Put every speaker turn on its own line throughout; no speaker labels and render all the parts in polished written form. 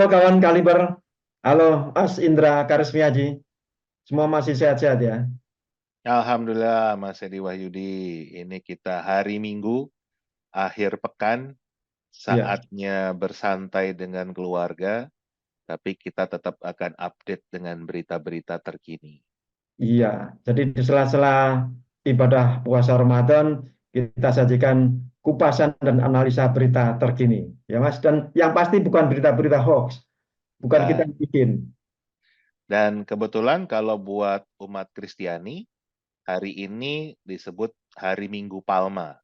Halo kawan Kaliber, halo Mas Indra Karismiaji, semua masih sehat-sehat ya?
Alhamdulillah Mas Edi Wahyudi, ini kita hari Minggu, akhir pekan,
Iya,
saatnya bersantai dengan keluarga, tapi kita tetap akan update dengan berita-berita terkini.
iya. Jadi di sela-sela ibadah puasa Ramadan, kita sajikan kupasan dan analisa berita terkini, ya Mas. Dan yang pasti bukan berita-berita hoax, bukan kita
Bukan.
yang bikin.
Dan kebetulan kalau buat umat Kristiani, hari ini disebut Hari Minggu Palma.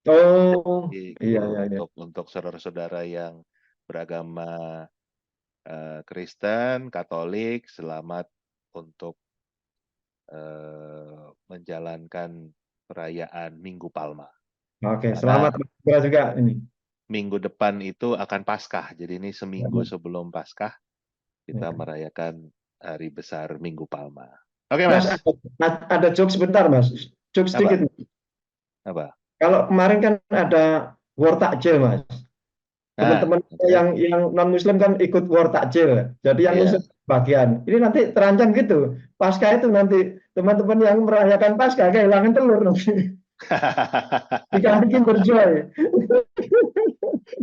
Oh, iya,
Itu
iya, iya.
untuk saudara-saudara yang beragama Kristen, Katolik, selamat untuk menjalankan perayaan Minggu Palma.
Oke,
Karena
selamat Mas Indra juga ini.
minggu depan itu akan Paskah. Jadi ini seminggu
Ya,
sebelum Paskah kita
ya.
merayakan hari besar Minggu Palma. Oke,
Mas,
Mas.
ada jokes sebentar Mas, jokes sedikit.
Apa? Apa?
Kalau kemarin kan ada war takjil Mas.
Nah,
Teman-teman
oke.
yang non muslim kan ikut war takjil, jadi yang muslim
Iya.
bagian ini nanti terancam gitu pasca itu nanti teman-teman yang merayakan pasca kehilangan telur nanti tidak mungkin berjoy.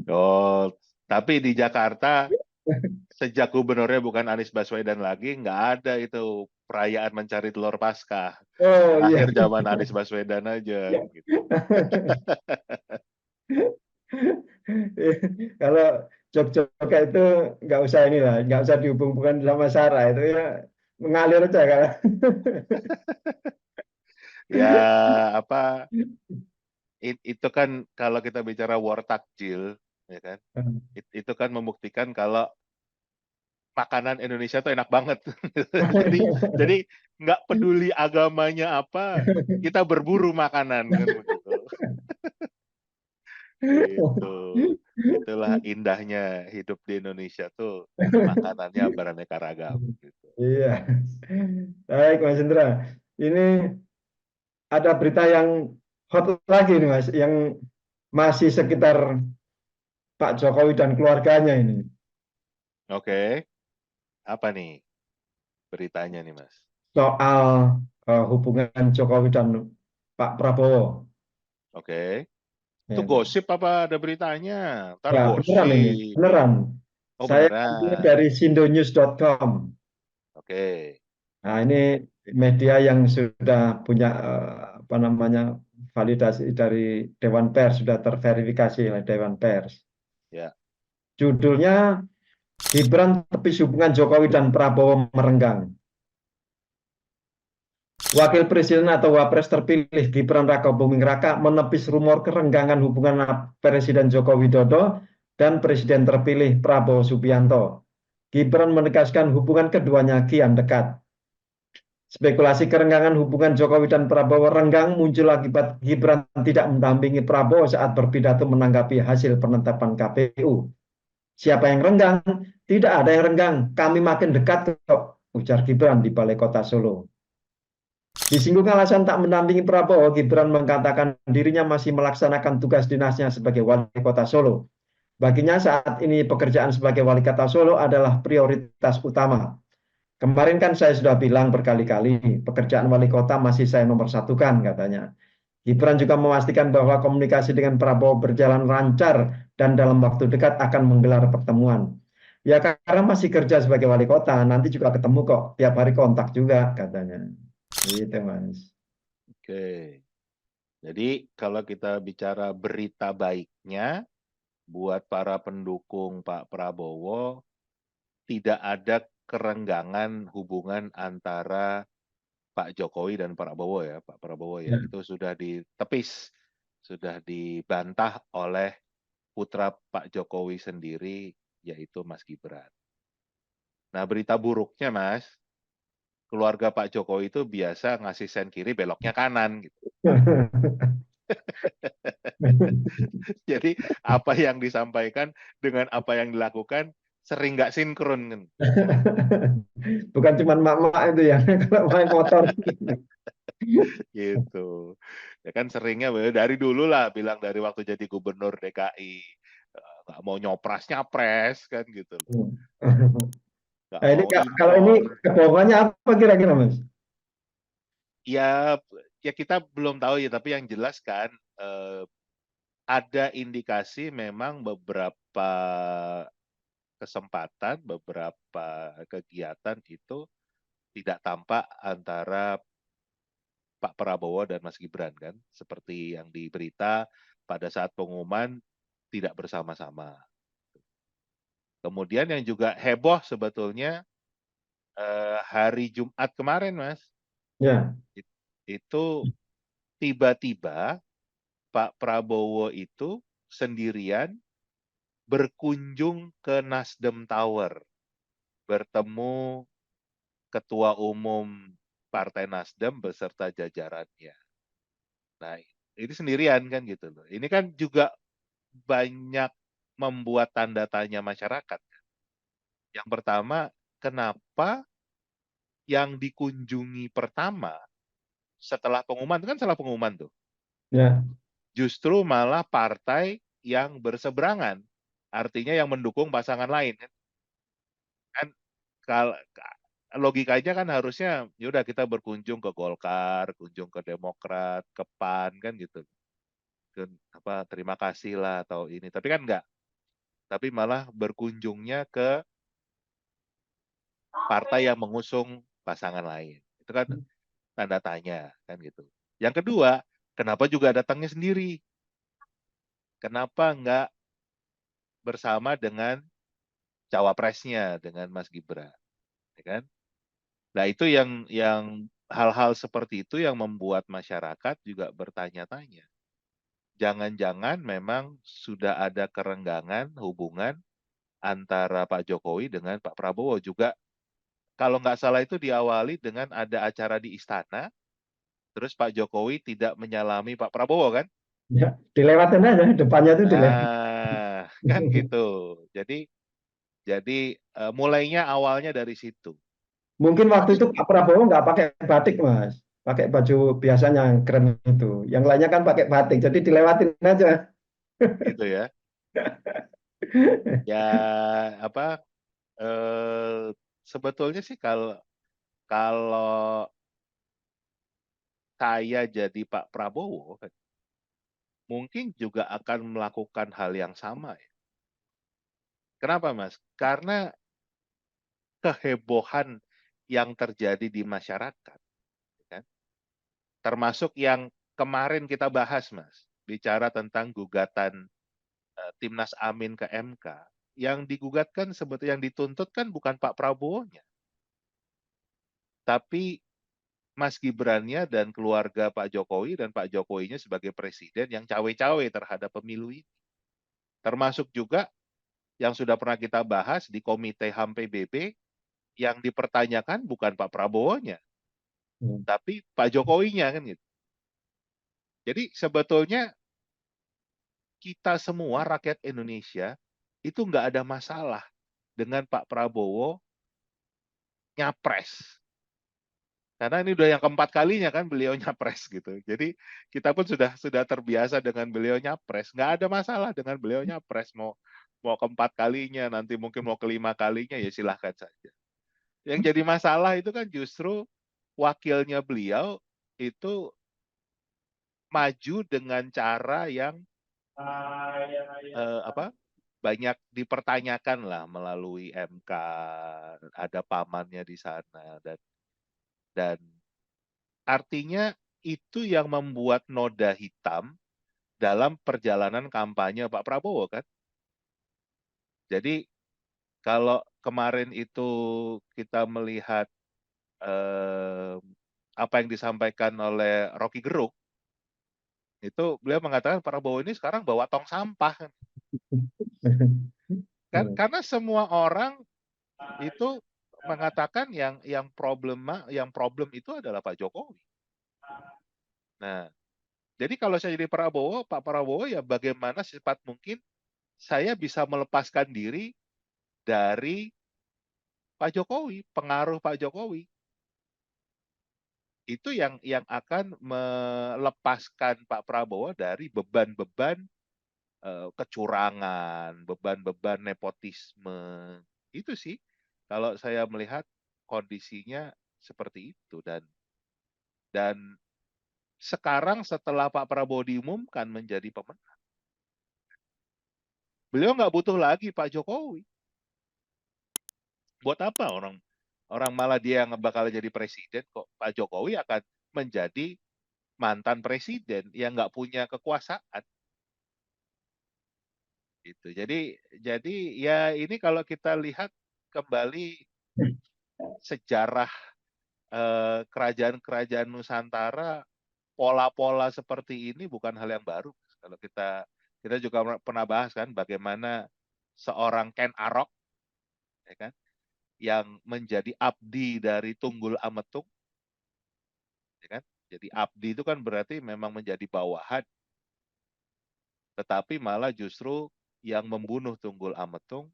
Oh, tapi di Jakarta sejak gubernurnya bukan Anies Baswedan lagi, nggak ada itu perayaan mencari telur Paskah.
Oh iya.
Terakhir zaman Anies Baswedan aja. Gitu.
Kalau jok-jok kayak itu nggak usah inilah, nggak usah dihubung-hubungkan sama Sarah, itu ya mengalir aja kalau.
Ya, apa, itu kan kalau kita bicara war takjil, ya kan? Itu kan membuktikan kalau makanan Indonesia tuh enak banget. Jadi jadi nggak peduli agamanya apa, kita berburu makanan kan begitu. Gitu. Itulah indahnya hidup di Indonesia tuh makanannya beraneka ragam gitu.
Iya. Baik Mas Indra, ini ada berita yang hot lagi nih Mas, yang masih sekitar Pak Jokowi dan keluarganya ini.
Oke, apa nih beritanya nih Mas?
Soal hubungan Jokowi dan Pak Prabowo.
Oke. Itu
Ya,
gosip apa ada beritanya? Ntar
ya, beneran ini,
gosip.
beneran.
Oh
Saya ambil
beneran.
dari sindonews.com.
Oke.
Nah, ini media yang sudah punya apa namanya validasi dari Dewan Pers, sudah terverifikasi oleh Dewan Pers.
Ya.
Judulnya Gibran tepis hubungan Jokowi dan Prabowo merenggang. Wakil Presiden atau Wapres terpilih Gibran Rakabuming Raka menepis rumor kerenggangan hubungan Presiden Joko Widodo dan Presiden terpilih Prabowo Subianto. Gibran menegaskan hubungan keduanya kian dekat. Spekulasi kerenggangan hubungan Jokowi dan Prabowo renggang muncul akibat Gibran tidak mendampingi Prabowo saat berpidato menanggapi hasil penetapan KPU. Siapa yang renggang? Tidak ada yang renggang. Kami makin dekat kok, ujar Gibran di Balai Kota Solo. Disinggung alasan tak mendampingi Prabowo, Gibran mengatakan dirinya masih melaksanakan tugas dinasnya sebagai wali kota Solo. Baginya saat ini pekerjaan sebagai wali kota Solo adalah prioritas utama. Kemarin kan saya sudah bilang berkali-kali, pekerjaan wali kota masih saya nomor satukan katanya. Gibran juga memastikan bahwa komunikasi dengan Prabowo berjalan lancar dan dalam waktu dekat akan menggelar pertemuan. Ya karena masih kerja sebagai wali kota, nanti juga ketemu kok, tiap hari kontak juga katanya. Gitu Mas.
Oke. Jadi kalau kita bicara berita baiknya buat para pendukung Pak Prabowo, tidak ada kerenggangan hubungan antara Pak Jokowi dan Pak Prabowo ya, Pak Prabowo ya.
Ya.
Itu sudah ditepis, sudah dibantah oleh putra Pak Jokowi sendiri, yaitu Mas Gibran. Nah, berita buruknya, Mas, keluarga Pak Jokowi itu biasa ngasih sen kiri, beloknya kanan. Gitu. Jadi, apa yang disampaikan dengan apa yang dilakukan sering nggak sinkron. Kan?
Bukan cuma mak-mak itu ya, kalau main motor.
Gitu. Ya kan seringnya dari dulu lah bilang dari waktu jadi gubernur DKI. nggak mau nyopras-nyapres kan gitu loh. Nggak
Nah, ini
mau
kalau ini
impor.
kebohongannya apa kira-kira, Mas?
Ya, ya kita belum tahu ya, tapi yang jelas kan ada indikasi memang beberapa kesempatan, beberapa kegiatan itu tidak tampak antara Pak Prabowo dan Mas Gibran kan, seperti yang di berita pada saat pengumuman tidak bersama-sama. Kemudian yang juga heboh sebetulnya hari Jumat kemarin, Mas,
Ya,
itu tiba-tiba Pak Prabowo itu sendirian berkunjung ke Nasdem Tower, bertemu Ketua Umum Partai Nasdem beserta jajarannya. Nah, ini sendirian kan gitu loh. Ini kan juga banyak membuat tanda tanya masyarakat. Yang pertama, kenapa yang dikunjungi pertama setelah pengumuman, kan setelah pengumuman tuh,
ya,
justru malah partai yang berseberangan, artinya yang mendukung pasangan lain kan. Kan kalau logikanya kan harusnya ya udah kita berkunjung ke Golkar, kunjung ke Demokrat, ke PAN kan gitu. Kan apa terima kasih lah atau ini. Tapi kan enggak. Tapi malah berkunjungnya ke partai yang mengusung pasangan lain. Itu kan tanda tanya kan gitu. Yang kedua, kenapa juga datangnya sendiri? Kenapa enggak bersama dengan cawapresnya dengan Mas Gibran, ya kan? Nah, itu yang hal-hal seperti itu yang membuat masyarakat juga bertanya-tanya. Jangan-jangan memang sudah ada kerenggangan hubungan antara Pak Jokowi dengan Pak Prabowo juga. Kalau nggak salah itu diawali dengan ada acara di istana, terus Pak Jokowi tidak menyalami Pak Prabowo kan?
ya. Dilewatin aja, depannya itu dilewatin.
Nah, kan gitu. Jadi mulainya awalnya dari situ.
Mungkin waktu
Tapi
itu Pak Prabowo nggak pakai batik, Mas. Pakai baju biasanya yang keren itu. Yang lainnya kan pakai batik, jadi dilewatin aja.
gitu ya. Ya apa sebetulnya sih kalau kalau saya jadi Pak Prabowo mungkin juga akan melakukan hal yang sama ya. Kenapa, Mas? Karena kehebohan yang terjadi di masyarakat, kan? Termasuk yang kemarin kita bahas, Mas, bicara tentang gugatan Timnas Amin ke MK. Yang digugatkan sebetulnya yang dituntut kan bukan Pak Prabowo-nya, tapi Mas Gibrannya dan keluarga Pak Jokowi dan Pak Jokowinya sebagai presiden yang cawe-cawe terhadap pemilu ini. Termasuk juga yang sudah pernah kita bahas di Komite HAM PBB yang dipertanyakan bukan Pak Prabowo-nya, tapi Pak Jokowinya kan gitu. Jadi sebetulnya kita semua rakyat Indonesia itu nggak ada masalah dengan Pak Prabowo nyapres. Karena ini udah yang keempat kalinya kan beliau nyapres gitu. Jadi kita pun sudah terbiasa dengan beliau nyapres. Nggak ada masalah dengan beliau nyapres. Mau keempat kalinya, nanti mungkin mau kelima kalinya ya silahkan saja. Yang jadi masalah itu kan justru wakilnya beliau itu maju dengan cara yang apa banyak dipertanyakan lah melalui MK, ada pamannya di sana dan artinya itu yang membuat noda hitam dalam perjalanan kampanye Pak Prabowo kan. Jadi kalau kemarin itu kita melihat eh, apa yang disampaikan oleh Rocky Gerung, itu beliau mengatakan Pak Prabowo ini sekarang bawa tong sampah kan karena semua orang itu mengatakan yang problem itu adalah Pak Jokowi. Nah, jadi kalau saya jadi Prabowo, Pak Prabowo ya bagaimana secepat mungkin saya bisa melepaskan diri dari Pak Jokowi, pengaruh Pak Jokowi. Itu yang akan melepaskan Pak Prabowo dari beban-beban kecurangan, beban-beban nepotisme. Itu sih kalau saya melihat kondisinya seperti itu. Dan sekarang setelah Pak Prabowo diumumkan menjadi pemenang, beliau nggak butuh lagi Pak Jokowi. Buat apa orang orang malah dia yang bakal jadi presiden, kok Pak Jokowi akan menjadi mantan presiden yang nggak punya kekuasaan gitu. Jadi ya ini kalau kita lihat kembali sejarah kerajaan-kerajaan Nusantara, pola-pola seperti ini bukan hal yang baru. Kalau kita juga pernah bahas kan bagaimana seorang Ken Arok, ya kan, yang menjadi abdi dari Tunggul Ametung, ya kan. Jadi abdi itu kan berarti memang menjadi bawahan, tetapi malah justru yang membunuh Tunggul Ametung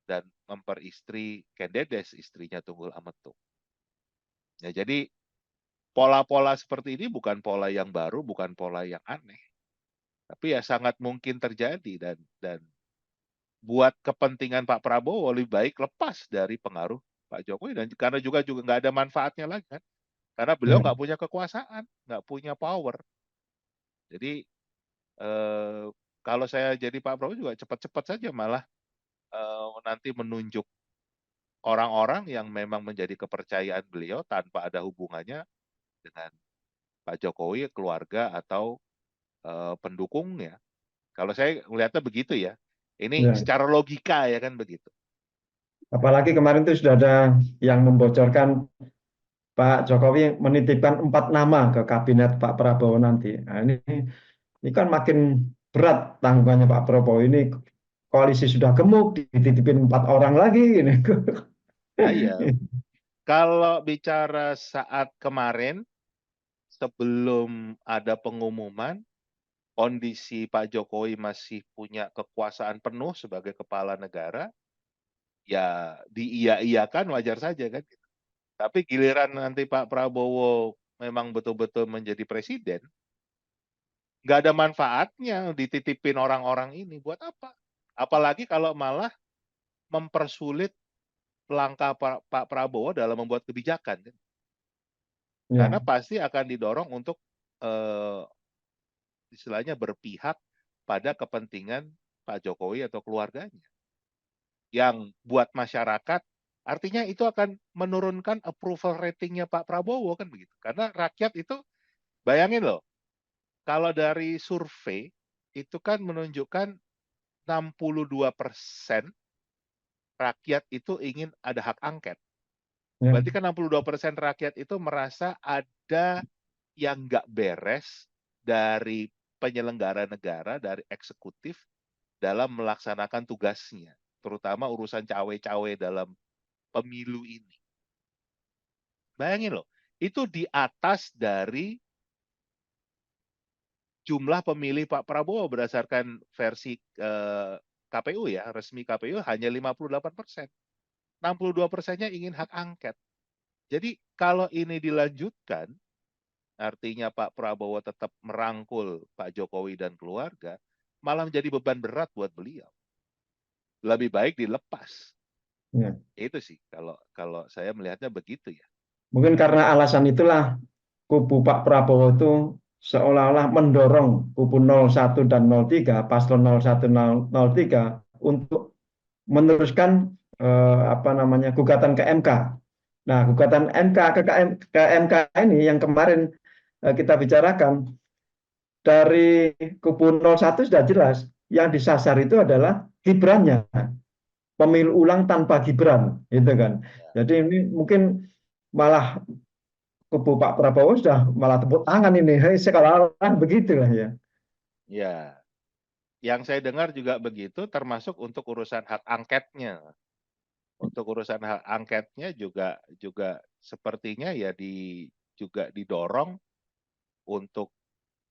dan memperistri Ken Dedes, istrinya Tunggul Ametung. Ya, jadi pola-pola seperti ini bukan pola yang baru, bukan pola yang aneh, tapi ya sangat mungkin terjadi dan buat kepentingan Pak Prabowo lebih baik lepas dari pengaruh Pak Jokowi dan karena juga nggak ada manfaatnya lagi kan, karena beliau
Ya.
nggak punya kekuasaan, nggak punya power. Jadi eh, kalau saya jadi Pak Prabowo juga cepat-cepat saja malah nanti menunjuk orang-orang yang memang menjadi kepercayaan beliau tanpa ada hubungannya dengan Pak Jokowi, keluarga atau pendukungnya. Kalau saya melihatnya begitu ya. Ini
Ya.
secara logika ya kan begitu.
Apalagi kemarin itu sudah ada yang membocorkan Pak Jokowi menitipkan 4 nama ke kabinet Pak Prabowo nanti. Nah, ini kan makin berat tanggungannya Pak Prabowo ini. Koalisi sudah gemuk, dititipin 4 orang lagi. Ini.
Nah, iya. Kalau bicara saat kemarin sebelum ada pengumuman, kondisi Pak Jokowi masih punya kekuasaan penuh sebagai kepala negara, ya diiya-iyakan wajar saja kan. Tapi giliran nanti Pak Prabowo memang betul-betul menjadi presiden, nggak ada manfaatnya dititipin orang-orang ini. Buat apa? Apalagi kalau malah mempersulit langkah Pak Prabowo dalam membuat kebijakan. Karena
Ya,
pasti akan didorong untuk eh, istilahnya berpihak pada kepentingan Pak Jokowi atau keluarganya. Yang buat masyarakat, artinya itu akan menurunkan approval ratingnya Pak Prabowo kan begitu. Karena rakyat itu, bayangin loh, kalau dari survei itu kan menunjukkan 62% rakyat itu ingin ada hak angket.
ya,
Berarti kan 62% rakyat itu merasa ada yang nggak beres dari penyelenggara negara, dari eksekutif dalam melaksanakan tugasnya, terutama urusan cawe-cawe dalam pemilu ini. Bayangin loh, itu di atas dari jumlah pemilih Pak Prabowo berdasarkan versi KPU ya, resmi KPU hanya 58%. 62%-nya ingin hak angket. Jadi kalau ini dilanjutkan, artinya Pak Prabowo tetap merangkul Pak Jokowi dan keluarga, malah menjadi beban berat buat beliau. Lebih baik dilepas.
ya.
Itu sih kalau kalau saya melihatnya begitu ya.
Mungkin karena alasan itulah kubu Pak Prabowo itu seolah-olah mendorong kubu 01 dan 03, paslon 01 03 untuk meneruskan apa namanya gugatan ke MK. Nah, gugatan MK ke MK ini yang kemarin kita bicarakan dari kubu 01 sudah jelas yang disasar itu adalah Gibrannya, pemilu ulang tanpa Gibran, gitu kan. Jadi ini mungkin malah kubu Pak Prabowo sudah malah tepuk tangan ini, hei sekarang begitulah ya.
Ya, yang saya dengar juga begitu, termasuk untuk urusan hak angketnya. Untuk urusan hak angketnya juga juga sepertinya ya juga didorong untuk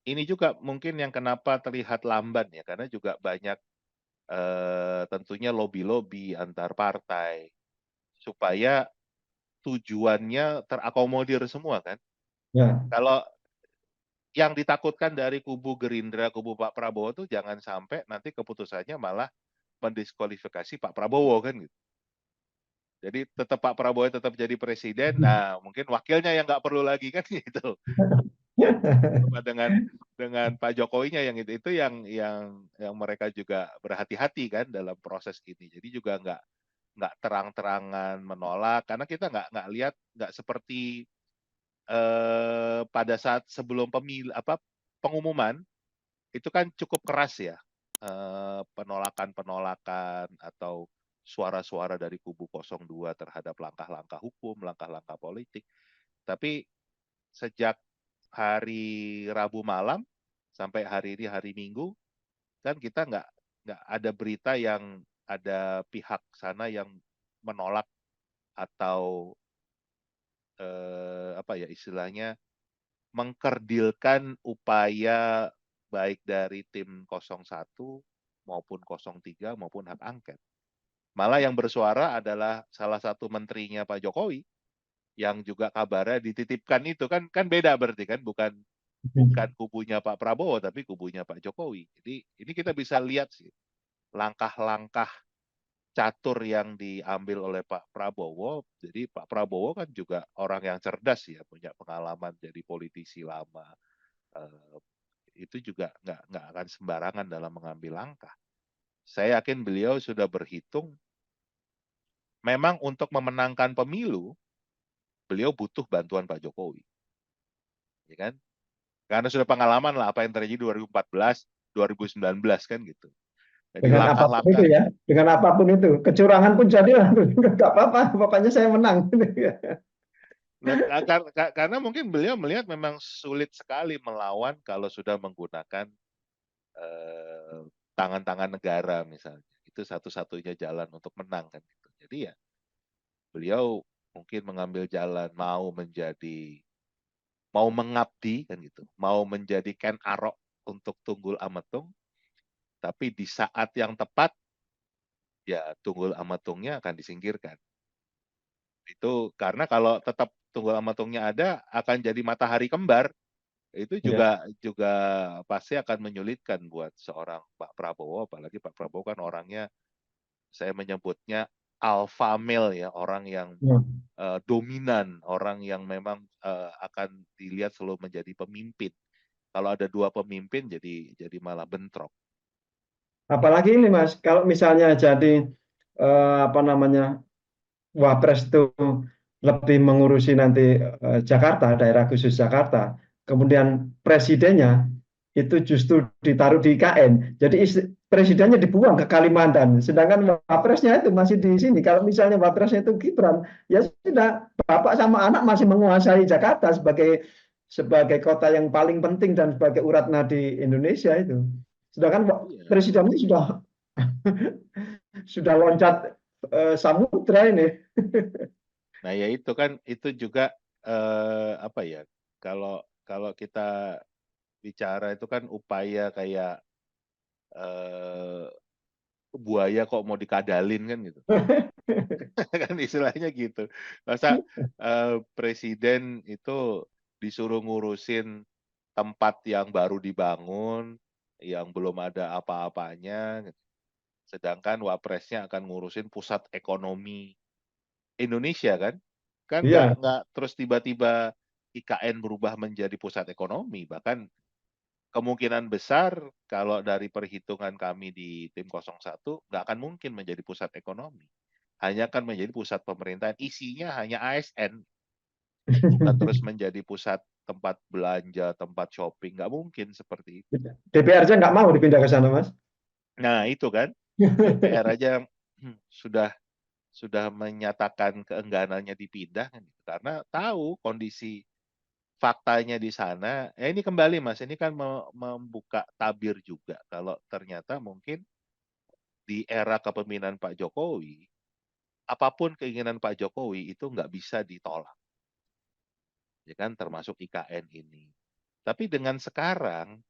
ini juga mungkin yang kenapa terlihat lamban ya, karena juga banyak tentunya lobby-lobby antar partai supaya tujuannya terakomodir semua kan.
Ya,
Kalau yang ditakutkan dari kubu Gerindra, kubu Pak Prabowo tuh jangan sampai nanti keputusannya malah mendiskualifikasi Pak Prabowo kan gitu. Jadi tetap Pak Prabowo tetap jadi presiden, nah mungkin wakilnya yang nggak perlu lagi kan gitu. Sama dengan Pak Jokowinya yang itu yang mereka juga berhati-hati kan dalam proses ini. Jadi juga nggak terang-terangan menolak karena kita nggak lihat nggak seperti pada saat sebelum pengumuman itu kan cukup keras ya penolakan-penolakan atau suara-suara dari kubu 02 terhadap langkah-langkah hukum, langkah-langkah politik. Tapi sejak hari Rabu malam sampai hari ini hari Minggu kan kita nggak ada berita yang ada pihak sana yang menolak atau apa ya istilahnya mengkerdilkan upaya baik dari tim 01 maupun 03 maupun hak angket. Malah yang bersuara adalah salah satu menterinya Pak Jokowi yang juga kabarnya dititipkan itu kan beda berarti kan bukan kubunya Pak Prabowo tapi kubunya Pak Jokowi. Jadi ini kita bisa lihat sih langkah-langkah catur yang diambil oleh Pak Prabowo. Jadi Pak Prabowo kan juga orang yang cerdas ya, punya pengalaman jadi politisi lama. Itu juga nggak akan sembarangan dalam mengambil langkah. Saya yakin beliau sudah berhitung. Memang untuk memenangkan pemilu, beliau butuh bantuan Pak Jokowi, ya kan? Karena sudah pengalaman lah apa yang terjadi 2014, 2019 kan gitu. Jadi
Dengan apapun itu
langkah-langkah
ya, dengan apapun itu, kecurangan pun jadilah, nggak apa-apa, pokoknya saya menang.
nah, karena mungkin beliau melihat memang sulit sekali melawan kalau sudah menggunakan eh, tangan-tangan negara misalnya. Itu satu-satunya jalan untuk menang kan gitu. Jadi ya beliau mungkin mengambil jalan mau mengabdi kan gitu, mau menjadi Ken Arok untuk Tunggul Ametung, tapi di saat yang tepat ya Tunggul Ametungnya akan disingkirkan. Itu karena kalau tetap Tunggul Ametungnya ada akan jadi matahari kembar. Itu
Ya,
juga pasti akan menyulitkan buat seorang Pak Prabowo, apalagi Pak Prabowo kan orangnya saya menyebutnya alpha male ya, orang yang
ya.
dominan, orang yang memang akan dilihat selalu menjadi pemimpin. Kalau ada dua pemimpin jadi malah bentrok.
Apalagi ini Mas, kalau misalnya jadi apa namanya Wapres itu lebih mengurusi nanti Jakarta, daerah khusus Jakarta, kemudian presidennya itu justru ditaruh di IKN. Jadi presidennya dibuang ke Kalimantan, sedangkan Wapresnya itu masih di sini. Kalau misalnya Wapresnya itu Gibran, ya sudah bapak sama anak masih menguasai Jakarta sebagai sebagai kota yang paling penting dan sebagai urat nadi Indonesia itu. Sedangkan
Iya.
presidennya sudah loncat samudra ini.
Nah ya itu kan itu juga apa ya kalau kalau kita bicara itu kan upaya kayak eh, buaya kok mau dikadalin kan gitu. Kan istilahnya gitu. Masa presiden itu disuruh ngurusin tempat yang baru dibangun, yang belum ada apa-apanya, sedangkan wapresnya akan ngurusin pusat ekonomi Indonesia kan? Kan
Iya,
nggak terus tiba-tiba IKN berubah menjadi pusat ekonomi, bahkan kemungkinan besar kalau dari perhitungan kami di tim 01 nggak akan mungkin menjadi pusat ekonomi. Hanya akan menjadi pusat pemerintahan. Isinya hanya ASN, bukan terus menjadi pusat tempat belanja, tempat shopping. Nggak mungkin seperti itu.
DPR aja nggak mau dipindah ke sana, Mas.
Nah, itu kan. DPR aja sudah sudah menyatakan keengganannya dipindah kan gitu. Karena tahu kondisi faktanya di sana. Ini kembali Mas, ini kan membuka tabir juga kalau ternyata mungkin di era kepemimpinan Pak Jokowi, apapun keinginan Pak Jokowi itu nggak bisa ditolak, ya kan, termasuk IKN ini. Tapi dengan sekarang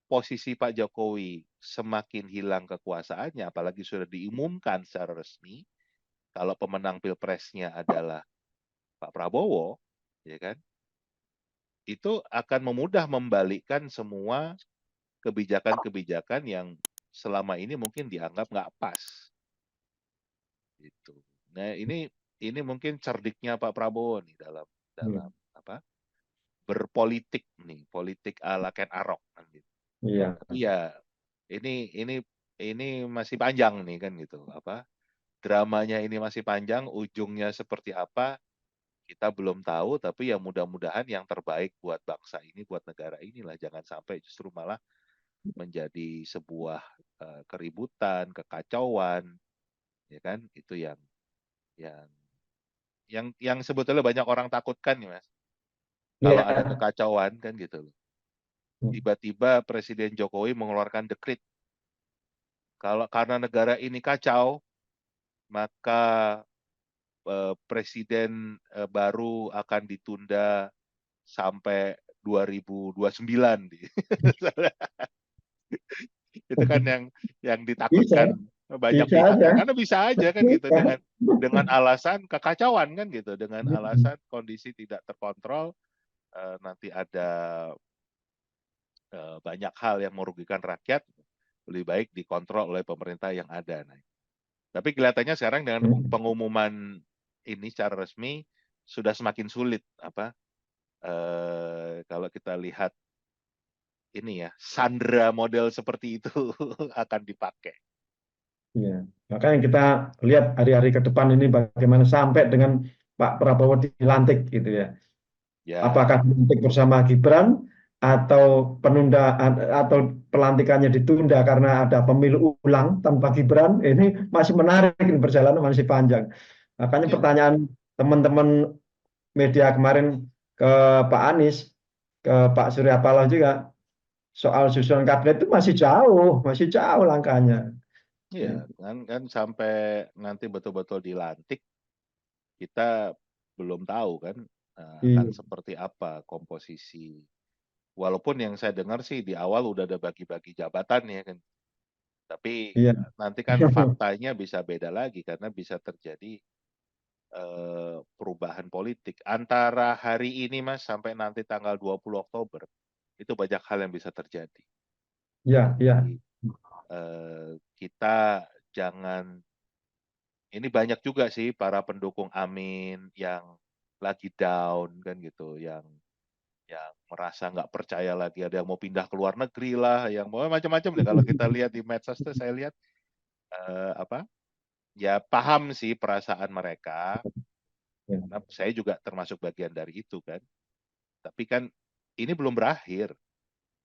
posisi Pak Jokowi semakin hilang kekuasaannya, apalagi sudah diumumkan secara resmi kalau pemenang pilpresnya adalah Pak Prabowo, ya kan? itu akan memudah membalikkan semua kebijakan-kebijakan yang selama ini mungkin dianggap nggak pas. Gitu. Nah, ini mungkin cerdiknya Pak Prabowo nih dalam dalam apa? Berpolitik nih, politik ala Ken Arok kan gitu.
Iya.
Tapi ya ini masih panjang nih kan gitu. Apa? Dramanya ini masih panjang, ujungnya seperti apa kita belum tahu, tapi ya mudah-mudahan yang terbaik buat bangsa ini, buat negara inilah, jangan sampai justru malah menjadi sebuah keributan, kekacauan, ya kan? Itu yang yang sebetulnya banyak orang takutkan nih Mas. Kalau ada
Iya.
kekacauan kan gitu loh. Tiba-tiba Presiden Jokowi mengeluarkan dekrit. Kalau karena negara ini kacau, maka presiden baru akan ditunda sampai 2029. Itu kan yang
Bisa,
ditakutkan banyak
bisa
pihak
aja.
kan. Karena bisa aja kan gitu dengan alasan kekacauan kan gitu, dengan alasan kondisi tidak terkontrol, nanti ada banyak hal yang merugikan rakyat, lebih baik dikontrol oleh pemerintah yang ada. Nah, tapi kelihatannya sekarang dengan pengumuman ini secara resmi sudah semakin sulit apa kalau kita lihat ini ya, Sandra model seperti itu akan dipakai.
Ya. Makanya kita lihat hari-hari ke depan ini bagaimana sampai dengan Pak Prabowo dilantik gitu ya.
Ya,
Apakah dilantik bersama Gibran atau penundaan atau pelantikannya ditunda karena ada pemilu ulang tanpa Gibran, ini masih menarik, ini perjalanan masih panjang. Makanya
ya,
pertanyaan teman-teman media kemarin ke Pak Anies, ke Pak Surya Paloh juga soal susunan kabinet itu masih jauh langkahnya.
ya, kan sampai nanti betul-betul dilantik kita belum tahu kan akan
Iya,
seperti apa komposisi. Walaupun yang saya dengar sih di awal udah ada bagi-bagi jabatan ya kan. Tapi
iya,
nanti kan faktanya bisa beda lagi karena bisa terjadi perubahan politik antara hari ini Mas sampai nanti tanggal 20 Oktober. Itu banyak hal yang bisa terjadi.
iya, iya,
Jadi kita jangan ini banyak juga sih para pendukung Amin yang lagi down kan gitu, yang merasa nggak percaya lagi, ada yang mau pindah ke luar negeri lah, yang mau macam-macam deh. Kalau kita lihat di medsos tuh saya lihat apa ya paham sih perasaan mereka,
iya,
karena saya juga termasuk bagian dari itu kan. Tapi kan ini belum berakhir.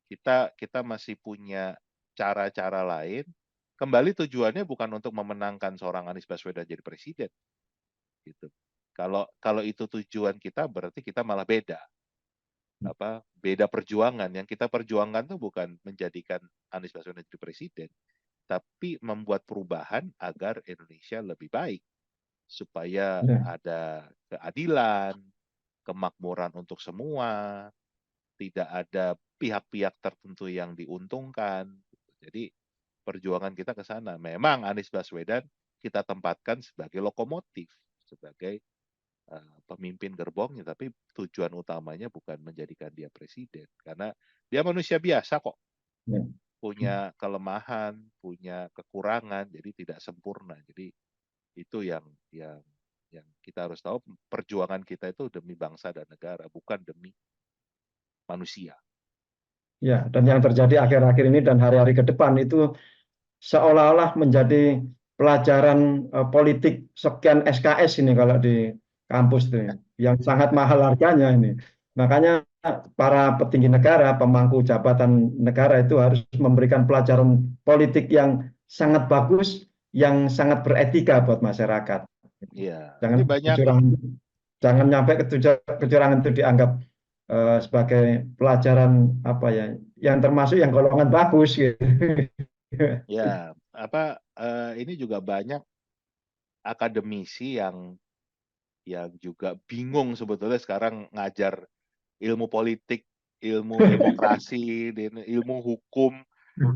Kita masih punya cara-cara lain. Kembali tujuannya bukan untuk memenangkan seorang Anies Baswedan jadi presiden, gitu. Kalau kalau itu tujuan kita, berarti kita malah beda, beda perjuangan. Yang kita perjuangkan tuh bukan menjadikan Anies Baswedan jadi presiden, tapi membuat perubahan agar Indonesia lebih baik, supaya
iya,
ada keadilan, kemakmuran untuk semua, tidak ada pihak-pihak tertentu yang diuntungkan. Jadi perjuangan kita ke sana. Memang Anies Baswedan kita tempatkan sebagai lokomotif, sebagai pemimpin gerbongnya, tapi tujuan utamanya bukan menjadikan dia presiden, karena dia manusia biasa kok,
iya.
punya kelemahan, punya kekurangan, jadi tidak sempurna. Jadi itu yang yang kita harus tahu, perjuangan kita itu demi bangsa dan negara, bukan demi manusia.
Ya, dan yang terjadi akhir-akhir ini dan hari-hari ke depan itu seolah-olah menjadi pelajaran politik sekian SKS ini kalau di kampus itu ya, yang sangat mahal harganya ini. Makanya para petinggi negara, pemangku jabatan negara itu harus memberikan pelajaran politik yang sangat bagus, yang sangat beretika buat masyarakat.
Iya,
Jangan
ini banyak.
kecurangan, jangan nyampe kecurangan itu dianggap sebagai pelajaran apa ya, yang termasuk yang golongan bagus gitu.
Ya, ini juga banyak akademisi yang juga bingung sebetulnya sekarang ngajar ilmu politik, ilmu demokrasi, ilmu hukum,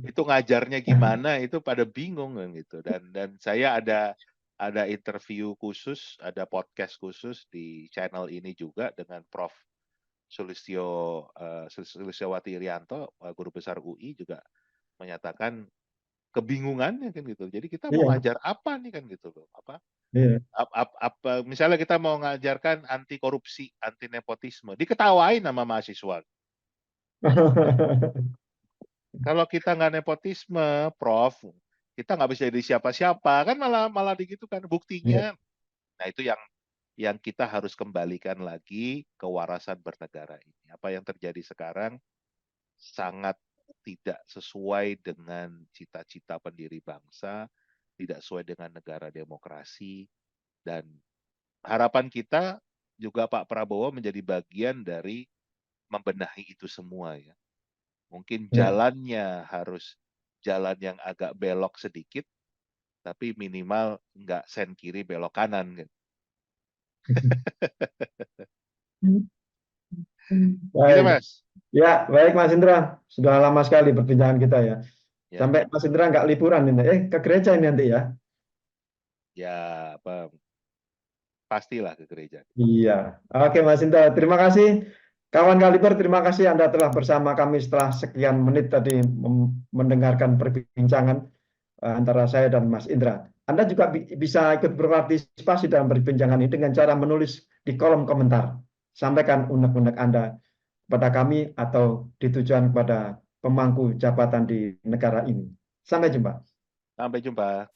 itu ngajarnya gimana, itu pada bingung kan gitu. Dan saya ada interview khusus, ada podcast khusus di channel ini juga dengan Prof. Sulistyowati Irianto, Guru Besar UI juga menyatakan kebingungannya kan gitu. Jadi kita mau
Iya,
ngajar apa nih kan gitu loh.
iya.
Misalnya kita mau ngajarkan anti korupsi, anti nepotisme, diketawain sama mahasiswa. Kalau kita nggak nepotisme, Prof, kita nggak bisa jadi siapa-siapa kan, malah malah begitu kan
Iya,
buktinya. Nah, itu yang kita harus kembalikan lagi kewarasan bernegara ini. Apa yang terjadi sekarang sangat tidak sesuai dengan cita-cita pendiri bangsa, tidak sesuai dengan negara demokrasi, dan harapan kita juga Pak Prabowo menjadi bagian dari membenahi itu semua ya. Mungkin
iya.
jalannya harus jalan yang agak belok sedikit, tapi minimal nggak sen kiri belok kanan gitu. Gitu
Baik.
Mas.
Ya, baik Mas Indra. Sudah lama sekali perbincangan kita ya.
Ya,
Sampai Mas Indra nggak liburan ini. Ke gereja ini nanti ya.
ya apa pastilah ke gereja.
Iya. Oke Mas Indra, terima kasih. Kawan Kaliber, terima kasih Anda telah bersama kami setelah sekian menit tadi mendengarkan perbincangan antara saya dan Mas Indra. Anda juga bisa ikut berpartisipasi dalam perbincangan ini dengan cara menulis di kolom komentar. Sampaikan unek-unek Anda kepada kami atau ditujuan kepada pemangku jabatan di negara ini. Sampai jumpa.
Sampai jumpa.